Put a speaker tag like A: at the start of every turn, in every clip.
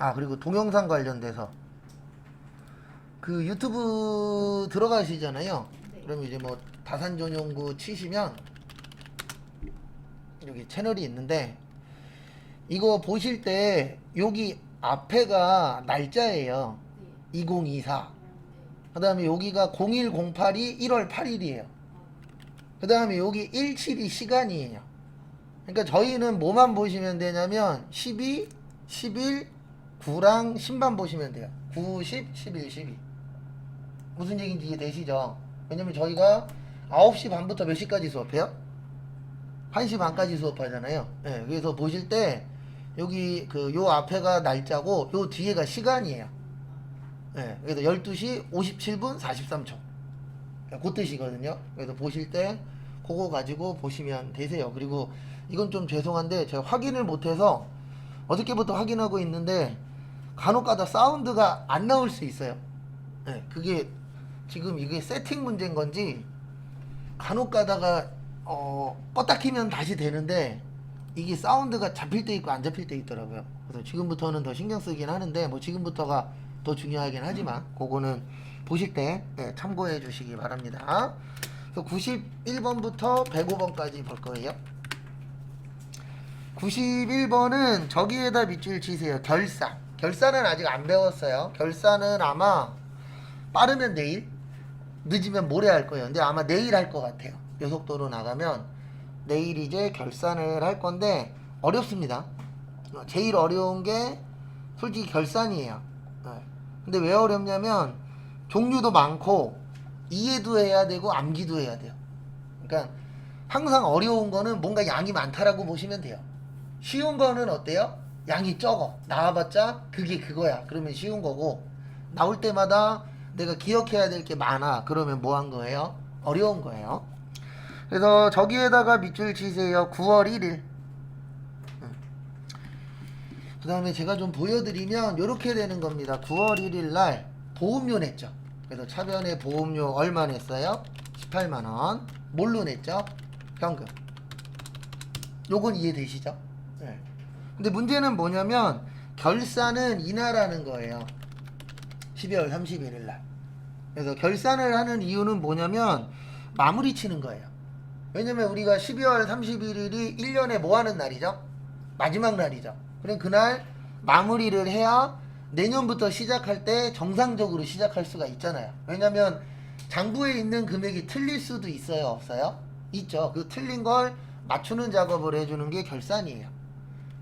A: 아, 그리고 동영상 관련돼서 그 유튜브 들어가시잖아요.
B: 네.
A: 그럼 이제 뭐 다산전용구 치시면 여기 채널이 있는데, 이거 보실 때 여기 앞에가 날짜예요.
B: 네.
A: 2024.
B: 네.
A: 그 다음에 여기가 0108이 1월 8일이에요. 그 다음에 여기 17이 시간이에요. 그러니까 저희는 뭐만 보시면 되냐면 12, 11, 9랑 10만 보시면 돼요. 9, 10, 11, 12. 무슨 얘기인지 이해되시죠? 왜냐면 저희가 9시 반부터 몇 시까지 수업해요? 1시 반까지 수업하잖아요. 네, 그래서 보실 때 여기 그 요 앞에가 날짜고 요 뒤에가 시간이에요. 네, 그래서 12시 57분 43초. 그 뜻이거든요. 그래서 보실 때 그거 가지고 보시면 되세요. 그리고 이건 좀 죄송한데 제가 확인을 못해서 어저께부터 확인하고 있는데 간혹가다 사운드가 안 나올 수 있어요. 네, 그게 지금 이게 세팅 문제인 건지 간혹가다가 껐다 키면 다시 되는데 이게 사운드가 잡힐 때 있고 안 잡힐 때 있더라고요. 그래서 지금부터는 더 신경 쓰긴 하는데 뭐 지금부터가 더 중요하긴 하지만 그거는 보실 때 참고해 주시기 바랍니다. 그래서 91번부터 105번까지 볼 거예요. 91번은 저기에다 밑줄 치세요. 결산. 결산은 아직 안 배웠어요. 결산은 아마 빠르면 내일, 늦으면 모레 할 거예요. 근데 아마 내일 할 것 같아요. 요 속도로 나가면 내일 이제 결산을 할 건데 어렵습니다. 제일 어려운 게 솔직히 결산이에요. 근데 왜 어렵냐면 종류도 많고 이해도 해야 되고 암기도 해야 돼요. 그러니까 항상 어려운 거는 뭔가 양이 많다라고 보시면 돼요. 쉬운 거는 어때요? 양이 적어. 나와봤자 그게 그거야. 그러면 쉬운 거고, 나올 때마다 내가 기억해야 될 게 많아. 그러면 뭐 한 거예요? 어려운 거예요. 그래서 저기에다가 밑줄 치세요. 9월 1일. 그 다음에 제가 좀 보여드리면 이렇게 되는 겁니다. 9월 1일 날 보험료 냈죠. 그래서 차변에 보험료 얼마 냈어요? 18만원. 뭘로 냈죠? 현금. 요건 이해되시죠? 네. 근데 문제는 뭐냐면 결산은 이날하는 거예요. 12월 31일 날. 그래서 결산을 하는 이유는 뭐냐면 마무리 치는 거예요. 왜냐면 우리가 12월 31일이 1년에 뭐 하는 날이죠? 마지막 날이죠. 그럼 그날 마무리를 해야 내년부터 시작할 때 정상적으로 시작할 수가 있잖아요. 왜냐면 장부에 있는 금액이 틀릴 수도 있어요, 없어요? 있죠. 그 틀린 걸 맞추는 작업을 해주는 게 결산이에요.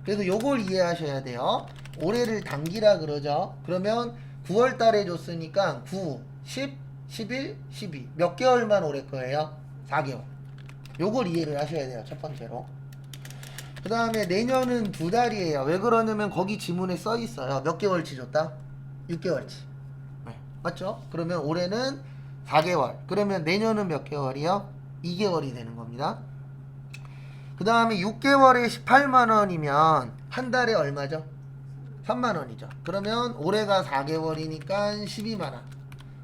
A: 그래서 요걸 이해하셔야 돼요. 올해를 당기라 그러죠. 그러면 9월 달에 줬으니까 9, 10, 11, 12. 몇 개월만 올해 거예요? 4개월. 요걸 이해를 하셔야 돼요. 첫 번째로. 그 다음에 내년은 2달이에요. 왜 그러냐면 거기 지문에 써 있어요. 몇 개월치 줬다? 6개월치. 네. 맞죠? 그러면 올해는 4개월. 그러면 내년은 몇 개월이요? 2개월이 되는 겁니다. 그 다음에 6개월에 18만원이면 한 달에 얼마죠? 3만원이죠. 그러면 올해가 4개월이니까 12만원.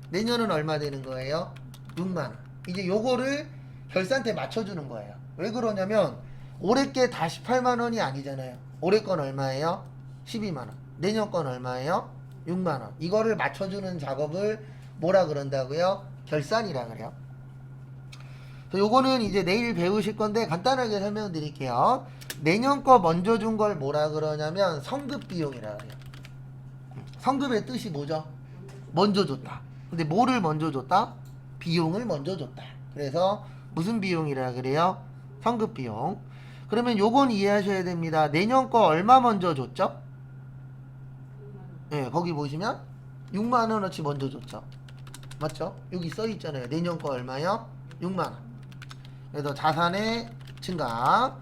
A: 내년은 얼마 되는 거예요? 6만원. 이제 요거를 결산때 맞춰주는 거예요. 왜 그러냐면 올해 게 다 18만원이 아니잖아요. 올해 건 얼마예요? 12만원. 내년 건 얼마예요? 6만원. 이거를 맞춰주는 작업을 뭐라 그런다고요? 결산이라 그래요. 요거는 이제 내일 배우실 건데 간단하게 설명드릴게요. 내년 거 먼저 준 걸 뭐라 그러냐면 성급 비용이라 그래요. 성급의 뜻이 뭐죠? 먼저 줬다. 근데 뭐를 먼저 줬다? 비용을 먼저 줬다. 그래서 무슨 비용이라 그래요? 성급 비용. 그러면 요건 이해하셔야 됩니다. 내년 거 얼마 먼저 줬죠? 네, 거기 보시면 6만원어치 먼저 줬죠. 맞죠? 여기 써 있잖아요. 내년 거 얼마요? 6만원. 그래서 자산의 증가.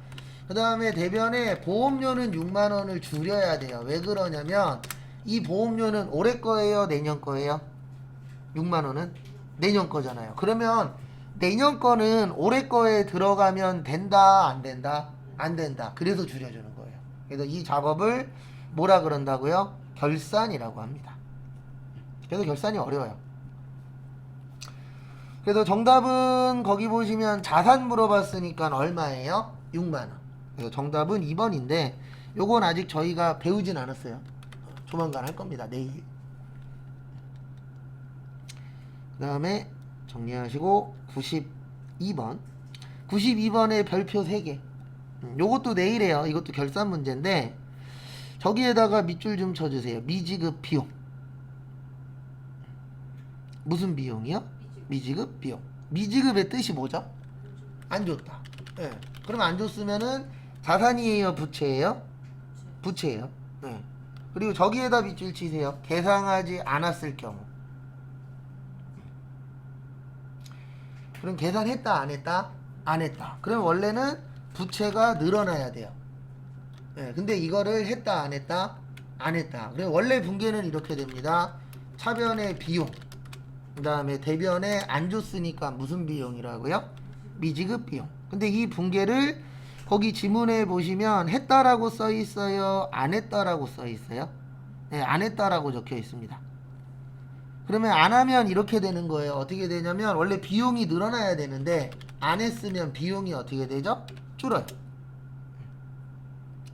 A: 그 다음에 대변에 보험료는 6만원을 줄여야 돼요. 왜 그러냐면 이 보험료는 올해 거예요? 내년 거예요? 6만원은? 내년 거잖아요. 그러면 내년 거는 올해 거에 들어가면 된다? 안 된다? 안 된다. 그래서 줄여주는 거예요. 그래서 이 작업을 뭐라 그런다고요? 결산이라고 합니다. 그래서 결산이 어려워요. 그래서 정답은 거기 보시면 자산 물어봤으니까 얼마예요? 6만원. 그래서 정답은 2번인데 요건 아직 저희가 배우진 않았어요. 조만간 할 겁니다. 내일. 그 다음에 정리하시고 92번. 92번에 별표 3개. 요것도 내일이에요. 이것도 결산 문제인데 저기에다가 밑줄 좀 쳐주세요. 미지급 비용. 무슨 비용이요? 미지급 비용. 미지급의 뜻이 뭐죠? 안 줬다. 예. 그러면 안 줬으면은 자산이에요, 부채예요? 부채예요. 예. 그리고 저기에다 밑줄 치세요. 계상하지 않았을 경우. 그럼 계산했다, 안 했다? 안 했다. 그럼 원래는 부채가 늘어나야 돼요. 예. 근데 이거를 했다, 안 했다? 안 했다. 그럼 원래 분계는 이렇게 됩니다. 차변의 비용. 그 다음에 대변에 안 줬으니까 무슨 비용이라고요? 미지급 비용. 근데 이 분계를 거기 지문에 보시면 했다라고 써 있어요? 안 했다라고 써 있어요? 네, 안 했다라고 적혀 있습니다. 그러면 안 하면 이렇게 되는 거예요. 어떻게 되냐면 원래 비용이 늘어나야 되는데 안 했으면 비용이 어떻게 되죠? 줄어요.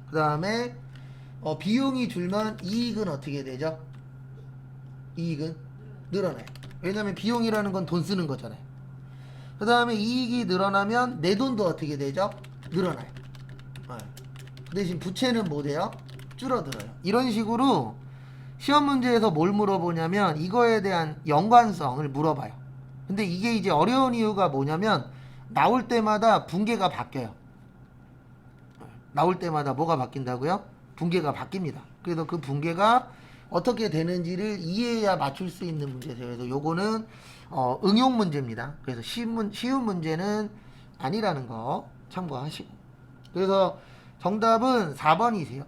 A: 그 다음에 비용이 줄면 이익은 어떻게 되죠? 이익은 늘어나요. 왜냐면 비용이라는 건 돈 쓰는 거잖아요. 그 다음에 이익이 늘어나면 내 돈도 어떻게 되죠? 늘어나요. 그 대신 부채는 뭐 돼요? 줄어들어요. 이런 식으로 시험 문제에서 뭘 물어보냐면 이거에 대한 연관성을 물어봐요. 근데 이게 이제 어려운 이유가 뭐냐면 나올 때마다 분계가 바뀌어요. 나올 때마다 뭐가 바뀐다고요? 분계가 바뀝니다. 그래서 그 분계가 어떻게 되는지를 이해해야 맞출 수 있는 문제세요. 그래서 요거는 응용 문제입니다. 그래서 쉬운 문제는 아니라는 거 참고하시고. 그래서 정답은 4번이세요.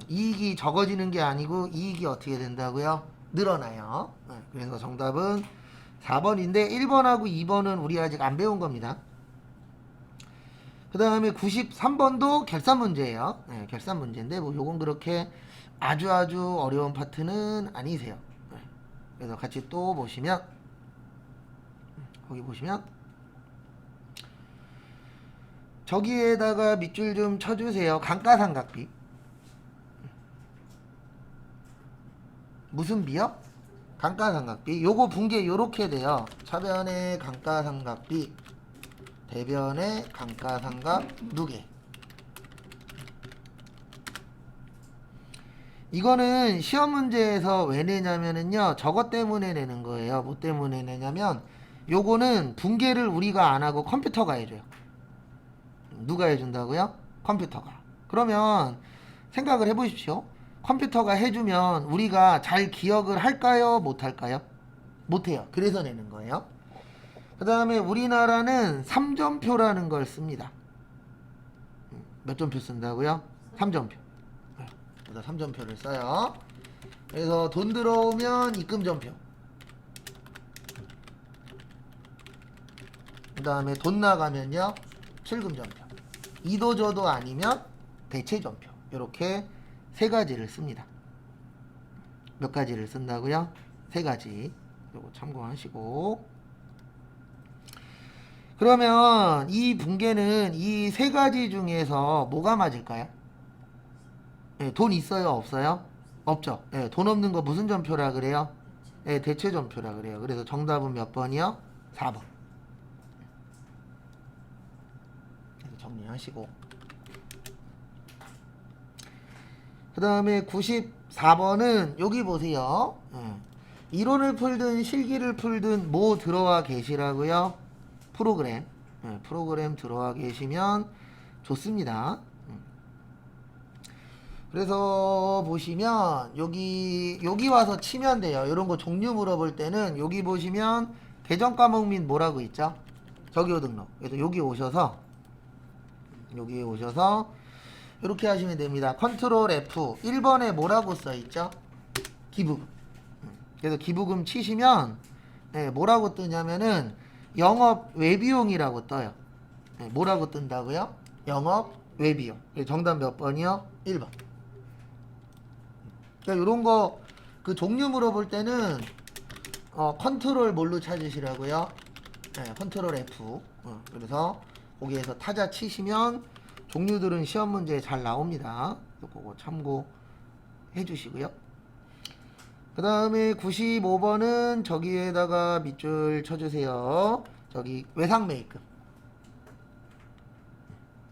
A: 이익이 적어지는 게 아니고 이익이 어떻게 된다고요? 늘어나요. 그래서 정답은 4번인데 1번하고 2번은 우리 아직 안 배운 겁니다. 그 다음에 93번도 결산 문제예요. 네, 결산 문제인데 뭐 요건 그렇게 아주 어려운 파트는 아니세요. 네. 그래서 같이 또 보시면 거기 보시면 저기에다가 밑줄 좀 쳐주세요. 감가상각비. 무슨 비요? 감가상각비. 요거 분계 요렇게 돼요. 차변의 감가상각비, 대변의 감가상각 누계. 이거는 시험 문제에서 왜 내냐면은요, 저것 때문에 내는 거예요. 뭐 때문에 내냐면 요거는 분계를 우리가 안 하고 컴퓨터가 해줘요. 누가 해준다고요? 컴퓨터가. 그러면 생각을 해보십시오. 컴퓨터가 해주면 우리가 잘 기억을 할까요? 못할까요? 못해요. 그래서 내는 거예요. 그 다음에 우리나라는 3점표라는 걸 씁니다. 몇 점표 쓴다고요? 3점표. 그래서 3점표를 써요. 그래서 돈 들어오면 입금점표. 그 다음에 돈 나가면요, 출금점표. 이도저도 아니면 대체점표. 이렇게 세 가지를 씁니다. 몇 가지를 쓴다고요? 세 가지. 이거 참고하시고. 그러면 이 분계는 이 세 가지 중에서 뭐가 맞을까요? 네, 돈 있어요? 없어요? 없죠. 네, 돈 없는 거 무슨 점표라 그래요? 네, 대체점표라 그래요. 그래서 정답은 몇 번이요? 4번. 정리하시고. 그 다음에 94번은 여기 보세요. 이론을 풀든 실기를 풀든 뭐 들어와 계시라고요? 프로그램. 프로그램 들어와 계시면 좋습니다. 그래서 보시면 여기 와서 치면 돼요. 이런 거 종류 물어볼 때는 여기 보시면 계정 과목 및 뭐라고 있죠? 적요 등록. 그래서 여기 오셔서 이렇게 하시면 됩니다. 컨트롤 F. 1번에 뭐라고 써 있죠? 기부금. 그래서 기부금 치시면 뭐라고 뜨냐면은 영업 외비용이라고 떠요. 뭐라고 뜬다고요? 영업 외비용. 정답 몇 번이요? 1번. 그러니까 이런 거 그 종류 물어볼 때는 컨트롤 뭘로 찾으시라고요? 컨트롤 F. 그래서 거기에서 타자 치시면 종류들은 시험 문제에 잘 나옵니다. 그거 참고해 주시고요. 그 다음에 95번은 저기에다가 밑줄 쳐주세요. 저기 외상 매입금.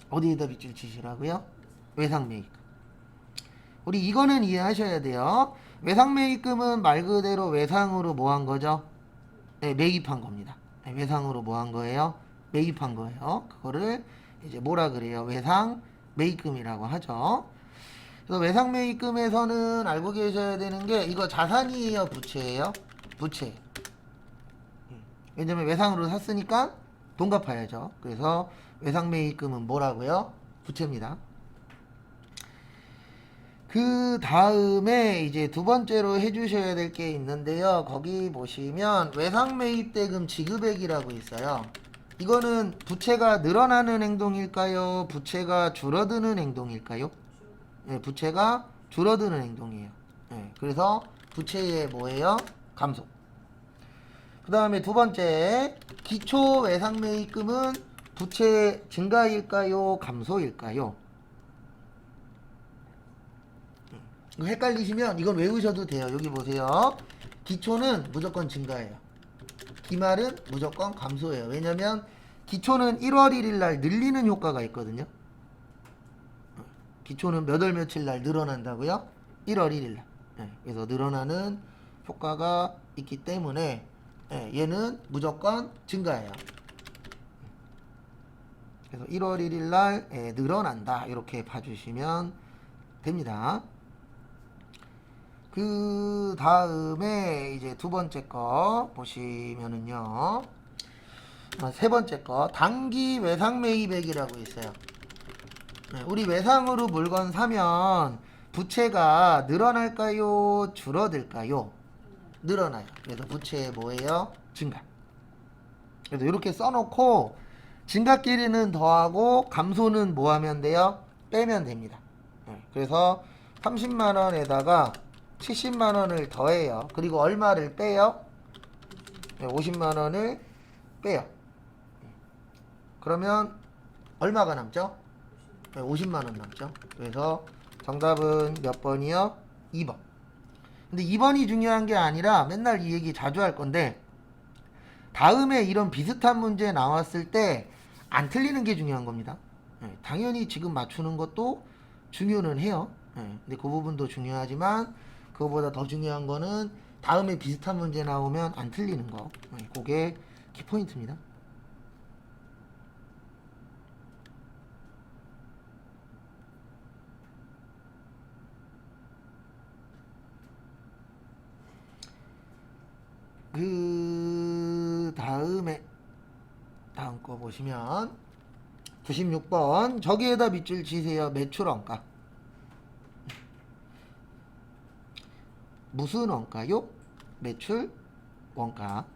A: 어디에다 밑줄 치시라고요? 외상 매입금. 우리 이거는 이해하셔야 돼요. 외상 매입금은 말 그대로 외상으로 뭐 한 거죠? 네, 매입한 겁니다. 네, 외상으로 뭐 한 거예요? 매입한 거예요. 그거를 이제 뭐라 그래요? 외상 매입금이라고 하죠. 그래서 외상 매입금에서는 알고 계셔야 되는 게 이거 자산이에요, 부채예요? 부채. 왜냐면 외상으로 샀으니까 돈 갚아야죠. 그래서 외상 매입금은 뭐라고요? 부채입니다. 그 다음에 이제 두 번째로 해주셔야 될 게 있는데요. 거기 보시면 외상 매입대금 지급액이라고 있어요. 이거는 부채가 늘어나는 행동일까요? 부채가 줄어드는 행동일까요? 네, 부채가 줄어드는 행동이에요. 네, 그래서 부채의 뭐예요? 감소. 그 다음에 두 번째, 기초 외상 매입금은 부채 증가일까요? 감소일까요? 이거 헷갈리시면 이건 외우셔도 돼요. 여기 보세요. 기초는 무조건 증가예요. 기말은 무조건 감소예요. 왜냐면 기초는 1월 1일 날 늘리는 효과가 있거든요. 기초는 몇 월 며칠 날 늘어난다고요? 1월 1일 날. 네, 그래서 늘어나는 효과가 있기 때문에 얘는 무조건 증가예요. 그래서 1월 1일 날 늘어난다. 이렇게 봐주시면 됩니다. 그 다음에 이제 두 번째 거 보시면은요. 세 번째 거 단기 외상 매입액이라고 있어요. 우리 외상으로 물건 사면 부채가 늘어날까요? 줄어들까요? 늘어나요. 그래서 부채 뭐예요? 증가. 그래서 이렇게 써놓고 증가끼리는 더하고 감소는 뭐 하면 돼요? 빼면 됩니다. 그래서 30만원에다가 70만원을 더해요. 그리고 얼마를 빼요? 50만원을 빼요. 그러면 얼마가 남죠? 50만원 남죠. 그래서 정답은 몇 번이요? 2번. 근데 2번이 중요한 게 아니라 맨날 이 얘기 자주 할 건데 다음에 이런 비슷한 문제 나왔을 때 안 틀리는 게 중요한 겁니다. 당연히 지금 맞추는 것도 중요는 해요. 근데 그 부분도 중요하지만 그거보다 더 중요한 거는 다음에 비슷한 문제 나오면 안 틀리는 거. 그게 키포인트입니다. 그 다음에 다음 거 보시면 96번 저기에다 밑줄 치세요. 매출 원가. 무슨 원가요? 매출 원가.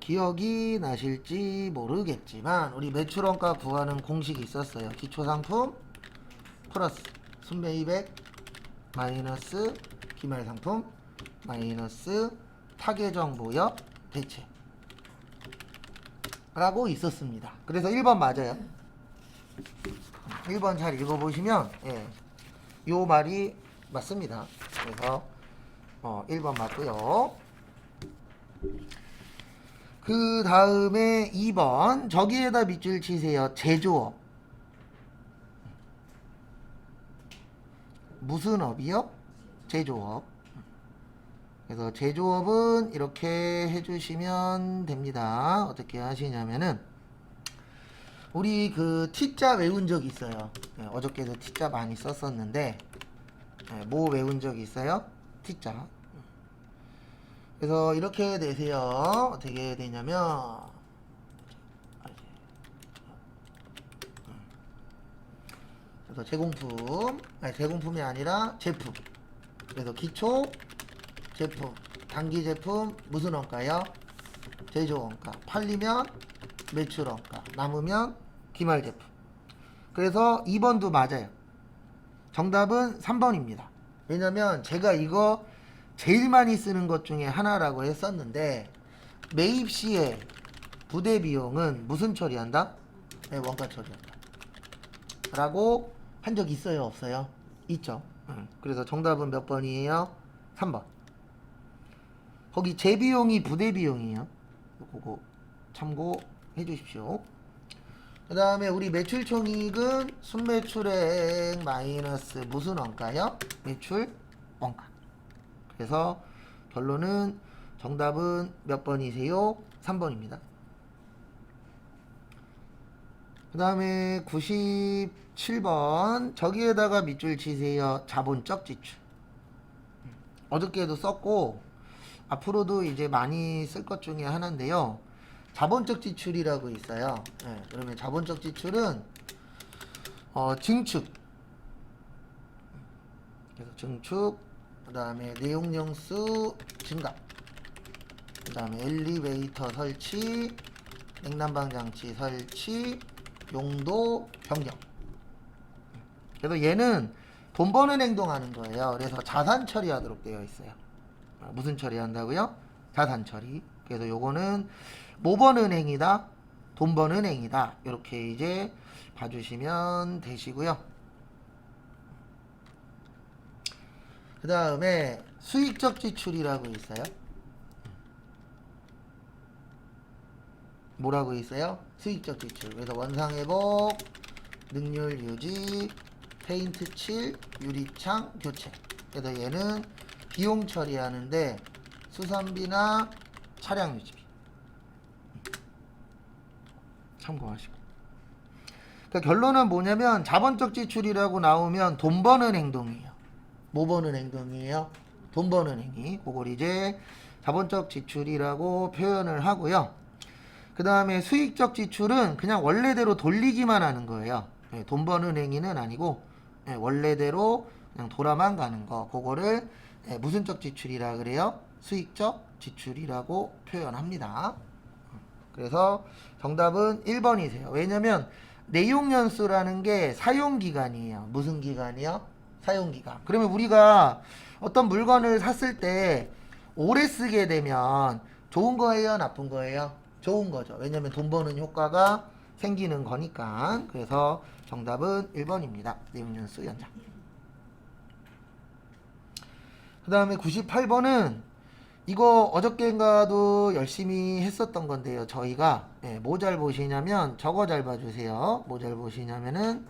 A: 기억이 나실지 모르겠지만 우리 매출 원가 구하는 공식이 있었어요. 기초상품 플러스 순매입액 마이너스 기말상품 마이너스 타계정보역 대체 라고 있었습니다. 그래서 1번 맞아요. 1번 잘 읽어보시면 요 말이 맞습니다. 그래서 1번 맞고요. 그 다음에 2번 저기에다 밑줄 치세요. 제조업. 무슨 업이요? 제조업. 그래서 제조업은 이렇게 해주시면 됩니다. 어떻게 하시냐면은 우리 그 T자 외운 적 있어요. 어저께도 T자 많이 썼었는데 뭐 외운 적 있어요? T자. 그래서 이렇게 내세요. 어떻게 되냐면 그래서 제공품이 아니라 제품. 그래서 기초 제품, 단기 제품 무슨 원가요? 제조 원가. 팔리면 매출 원가. 남으면 기말 제품. 그래서 2번도 맞아요. 정답은 3번입니다. 왜냐면 제가 이거 제일 많이 쓰는 것 중에 하나라고 했었는데 매입 시에 부대 비용은 무슨 처리한다? 원가 처리한다. 라고 한 적 있어요? 없어요? 있죠. 그래서 정답은 몇 번이에요? 3번. 거기 재비용이 부대비용이에요. 그거 참고해 주십시오. 그 다음에 우리 매출총익은 순매출액 마이너스 무슨 원가요? 매출 원가. 그래서 결론은 정답은 몇 번이세요? 3번입니다. 그 다음에 97번 저기에다가 밑줄 치세요. 자본적 지출. 어저께도 썼고 앞으로도 이제 많이 쓸 것 중에 하나인데요. 자본적 지출이라고 있어요. 네, 그러면 자본적 지출은 증축. 그래서 증축, 그 다음에 내용령수 증가, 그 다음에 엘리베이터 설치, 냉난방 장치 설치, 용도 변경. 그래서 얘는 돈 버는 행동하는 거예요. 그래서 자산 처리하도록 되어 있어요. 무슨 처리한다고요? 자산 처리. 그래서 요거는 뭐 버는 행위다, 돈 버는 행위다. 이렇게 이제 봐주시면 되시고요. 그 다음에 수익적 지출이라고 있어요. 뭐라고 있어요? 수익적 지출. 그래서 원상회복, 능률 유지, 페인트 칠, 유리창 교체. 그래서 얘는 비용 처리하는데 수선비나 차량 유지비 참고하시고. 그러니까 결론은 뭐냐면 자본적 지출이라고 나오면 돈 버는 행동이에요. 뭐 버는 행동이에요? 돈 버는 행위. 그걸 이제 자본적 지출이라고 표현을 하고요. 그 다음에 수익적 지출은 그냥 원래대로 돌리기만 하는 거예요. 돈 버는 행위는 아니고 원래대로 그냥 돌아만 가는 거. 그거를 무슨적 지출이라 그래요? 수익적 지출이라고 표현합니다. 그래서 정답은 1번이세요. 왜냐면 내용연수라는 게 사용기간이에요. 무슨 기간이요? 사용기간. 그러면 우리가 어떤 물건을 샀을 때 오래 쓰게 되면 좋은 거예요? 나쁜 거예요? 좋은 거죠. 왜냐면 돈 버는 효과가 생기는 거니까. 그래서 정답은 1번입니다. 내용연수 연장. 그 다음에 98번은 이거 어저께인가도 열심히 했었던 건데요. 저희가 뭐 잘 보시냐면 저거 잘 봐주세요. 뭐 잘 보시냐면은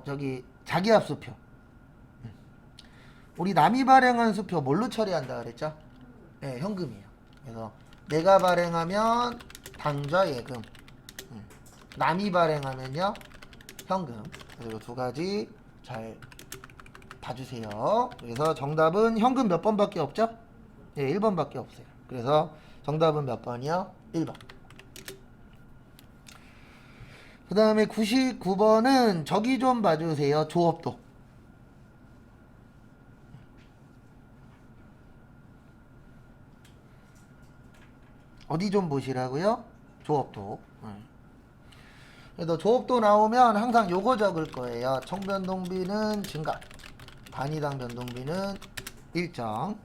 A: 저기 자기합수표. 우리 남이 발행한 수표 뭘로 처리한다 그랬죠? 네, 현금이에요. 그래서 내가 발행하면 당좌 예금, 남이 발행하면요 현금. 그리고 두 가지 잘 봐주세요. 그래서 정답은 현금 몇 번밖에 없죠? 네, 1번밖에 없어요. 그래서 정답은 몇 번이요? 1번. 그 다음에 99번은 저기 좀 봐주세요. 조업도. 어디 좀 보시라고요? 조업도. 그래서 조업도 나오면 항상 요거 적을 거예요. 총 변동비는 증가, 단위당 변동비는 일정,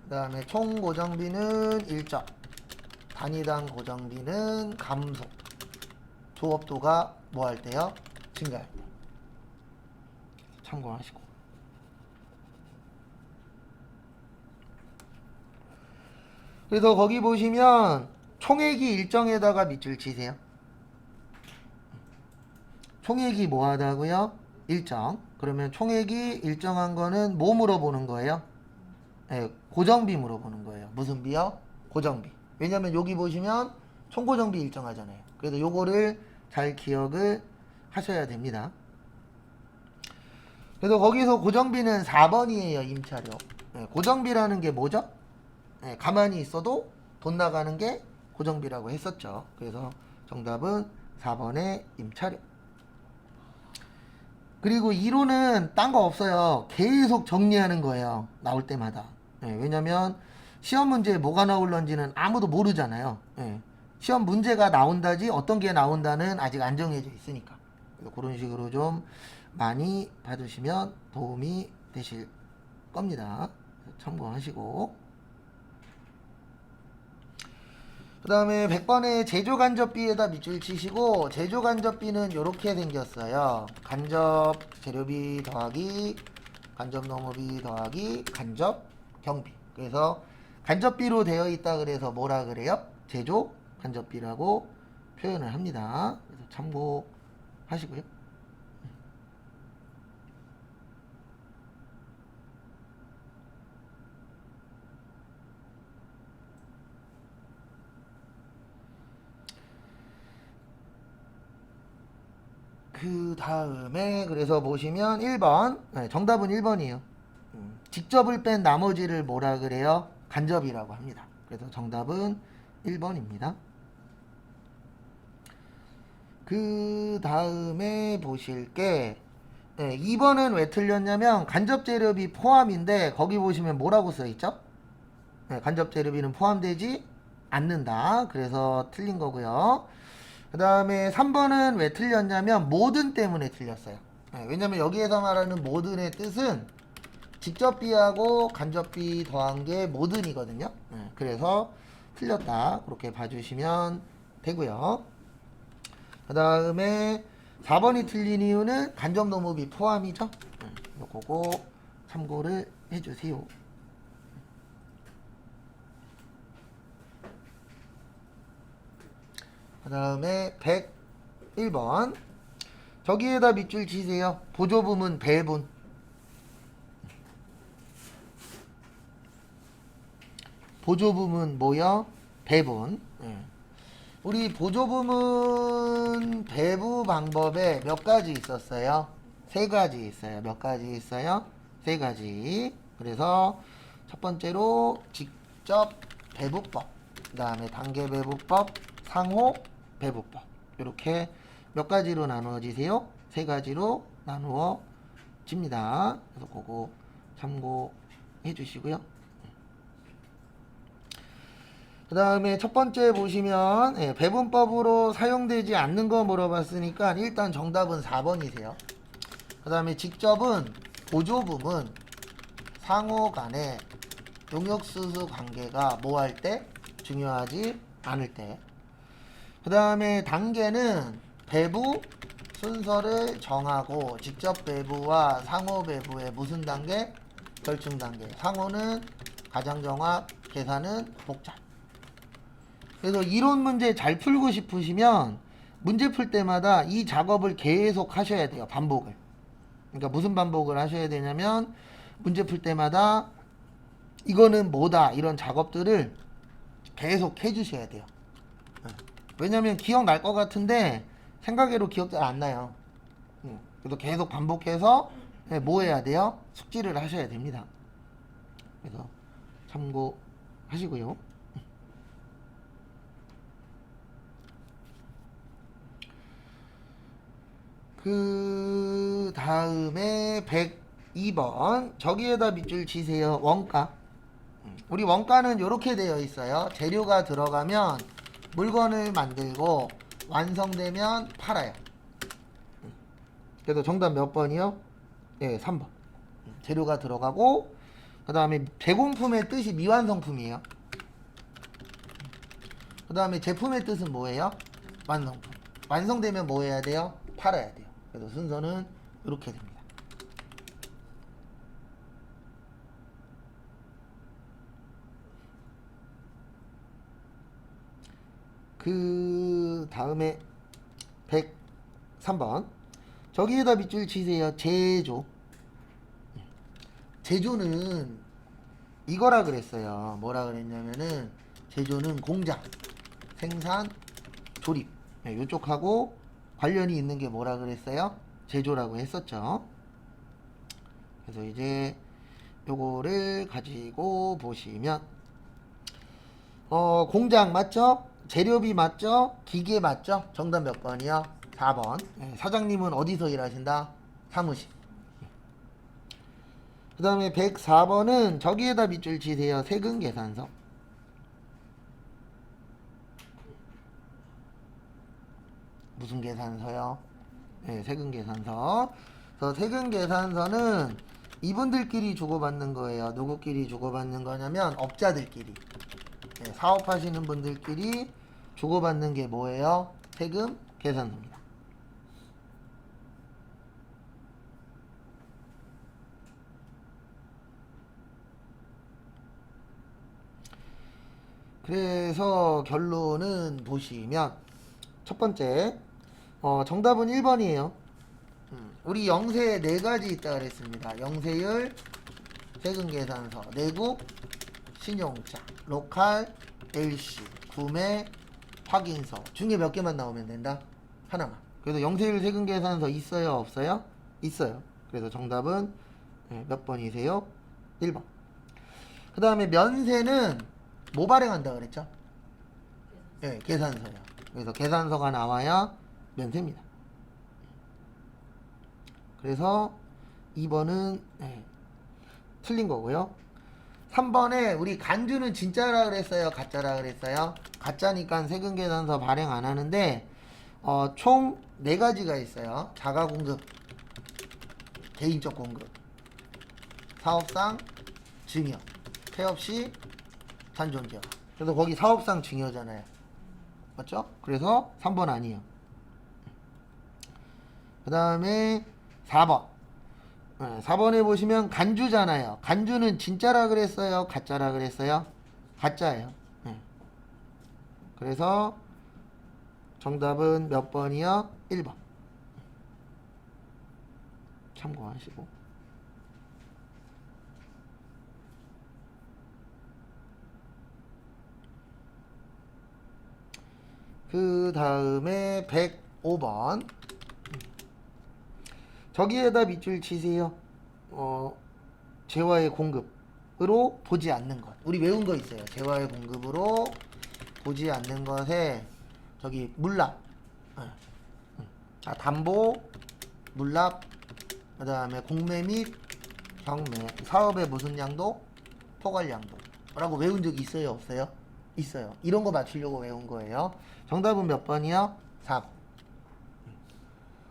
A: 그 다음에 총 고정비는 일정, 단위당 고정비는 감소. 조업도가 뭐 할 때요? 증가할 때. 참고하시고. 그래서 거기 보시면 총액이 일정에다가 밑줄 치세요. 총액이 뭐 하다고요? 일정. 그러면 총액이 일정한 거는 뭐 물어보는 거예요? 네, 고정비 물어보는 거예요. 무슨 비요? 고정비. 왜냐면 여기 보시면 총고정비 일정하잖아요. 그래서 요거를 잘 기억을 하셔야 됩니다. 그래서 거기서 고정비는 4번이에요. 임차료. 네, 고정비라는 게 뭐죠? 네, 가만히 있어도 돈 나가는 게 고정비라고 했었죠. 그래서 정답은 4번의 임차료. 그리고 2로는 딴 거 없어요. 계속 정리하는 거예요. 나올 때마다. 네, 왜냐면 시험 문제에 뭐가 나올런지는 아무도 모르잖아요. 네, 시험 문제가 나온다지 어떤 게 나온다는 아직 안 정해져 있으니까. 그래서 그런 식으로 좀 많이 봐주시면 도움이 되실 겁니다. 참고하시고. 그 다음에 100번에 제조간접비에다 밑줄 치시고, 제조간접비는 이렇게 생겼어요. 간접 재료비 더하기 간접 농업비 더하기 간접 경비. 그래서 간접비로 되어 있다 그래서 뭐라 그래요? 제조 간접비라고 표현을 합니다. 그래서 참고하시고요. 그 다음에 그래서 보시면 1번, 정답은 1번이에요. 직접을 뺀 나머지를 뭐라 그래요? 간접이라고 합니다. 그래서 정답은 1번입니다. 그 다음에 보실 게 2번은 왜 틀렸냐면 간접 재료비 포함인데 거기 보시면 뭐라고 써있죠? 간접 재료비는 포함되지 않는다. 그래서 틀린 거고요. 그 다음에 3번은 왜 틀렸냐면 모든 때문에 틀렸어요. 왜냐면 여기에서 말하는 모든의 뜻은 직접비하고 간접비 더한 게 모든이거든요. 그래서 틀렸다. 그렇게 봐주시면 되고요. 그 다음에 4번이 틀린 이유는 간접 농업이 포함이죠. 요거 참고를 해주세요. 그 다음에 101번 저기에다 밑줄 치세요. 보조부문 배분. 보조부문 뭐요? 배분. 우리 보조부문 배부 방법에 몇 가지 있었어요? 3가지 있어요. 몇 가지 있어요? 3가지. 그래서 첫 번째로 직접 배부법, 그 다음에 단계 배부법, 상호 배부법. 이렇게 몇 가지로 나누어지세요? 3가지로 나누어집니다. 그래서 그거 참고해 주시고요. 그 다음에 첫 번째 보시면 배분법으로 사용되지 않는 거 물어봤으니까 일단 정답은 4번이세요. 그 다음에 직접은 보조부문 상호 간의 용역수수 관계가 뭐 할 때? 중요하지 않을 때. 그 다음에 단계는 배부 순서를 정하고 직접 배부와 상호 배부의 무슨 단계? 결중 단계. 상호는 가장정확, 계산은 복잡. 그래서 이론 문제 잘 풀고 싶으시면 문제 풀 때마다 이 작업을 계속 하셔야 돼요. 반복을. 그러니까 무슨 반복을 하셔야 되냐면 문제 풀 때마다 이거는 뭐다 이런 작업들을 계속 해주셔야 돼요. 왜냐면 기억날 것 같은데 생각외로 기억 잘 안 나요. 그래서 계속 반복해서 뭐 해야 돼요? 숙지를 하셔야 됩니다. 그래서 참고하시고요. 그 다음에 102번 저기에다 밑줄 치세요. 원가. 우리 원가는 이렇게 되어 있어요. 재료가 들어가면 물건을 만들고 완성되면 팔아요. 그래서 정답 몇 번이요? 네, 3번. 재료가 들어가고 그 다음에 제공품의 뜻이 미완성품이에요. 그 다음에 제품의 뜻은 뭐예요? 완성품. 완성되면 뭐 해야 돼요? 팔아야 돼요. 그래서 순서는 이렇게 됩니다. 그 다음에 103번 저기에다 밑줄 치세요. 제조. 제조는 이거라 그랬어요. 뭐라 그랬냐면은 제조는 공장, 생산, 조립 이쪽하고 관련이 있는 게 뭐라 그랬어요? 제조라고 했었죠. 그래서 이제 요거를 가지고 보시면 공장 맞죠? 재료비 맞죠? 기계 맞죠? 정답 몇 번이요? 4번. 사장님은 어디서 일하신다? 사무실. 그 다음에 104번은 저기에다 밑줄 치세요. 세금 계산서. 무슨 계산서요? 세금 계산서. 그래서 세금 계산서는 이분들끼리 주고받는 거예요. 누구끼리 주고받는 거냐면 업자들끼리. 네, 사업하시는 분들끼리 주고받는 게 뭐예요? 세금 계산서입니다. 그래서 결론은 보시면 첫 번째 정답은 1번이에요. 우리 영세 4가지 있다 그랬습니다. 영세율, 세금계산서, 내국, 신용자, 로컬, LC, 구매, 확인서 중에 몇 개만 나오면 된다? 하나만. 그래서 영세율 세금계산서 있어요? 없어요? 있어요. 그래서 정답은 몇 번이세요? 1번. 그 다음에 면세는 뭐 발행한다 그랬죠? 네, 계산서요. 그래서 계산서가 나와야 면세입니다. 그래서 2번은 틀린 거고요. 3번에 우리 간주는 진짜라 그랬어요? 가짜라 그랬어요? 가짜니까 세금계산서 발행 안 하는데 총 4가지가 있어요. 자가공급, 개인적 공급, 사업상 증여, 폐업시 잔존재화. 그래서 거기 사업상 증여잖아요. 맞죠? 그래서 3번 아니에요. 그 다음에 4번. 4번에 보시면 간주잖아요. 간주는 진짜라 그랬어요? 가짜라 그랬어요? 가짜예요. 그래서 정답은 몇 번이요? 1번. 참고하시고. 그 다음에 105번. 저기에다 밑줄 치세요. 재화의 공급으로 보지 않는 것. 우리 외운 거 있어요. 재화의 공급으로 보지 않는 것에 저기 물납, 담보, 물납, 그 다음에 공매 및 경매, 사업의 무슨 양도, 포괄 양도라고 외운 적이 있어요? 없어요? 있어요. 이런 거 맞추려고 외운 거예요. 정답은 몇 번이요? 4번.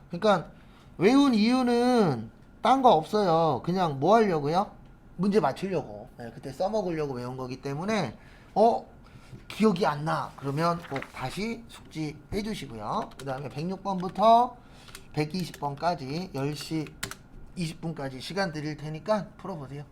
A: 그러니까 외운 이유는 딴 거 없어요. 그냥 뭐 하려고요? 문제 맞추려고. 그때 써먹으려고 외운 거기 때문에 기억이 안 나. 그러면 꼭 다시 숙지해 주시고요. 그 다음에 106번부터 120번까지 10시 20분까지 시간 드릴 테니까 풀어보세요.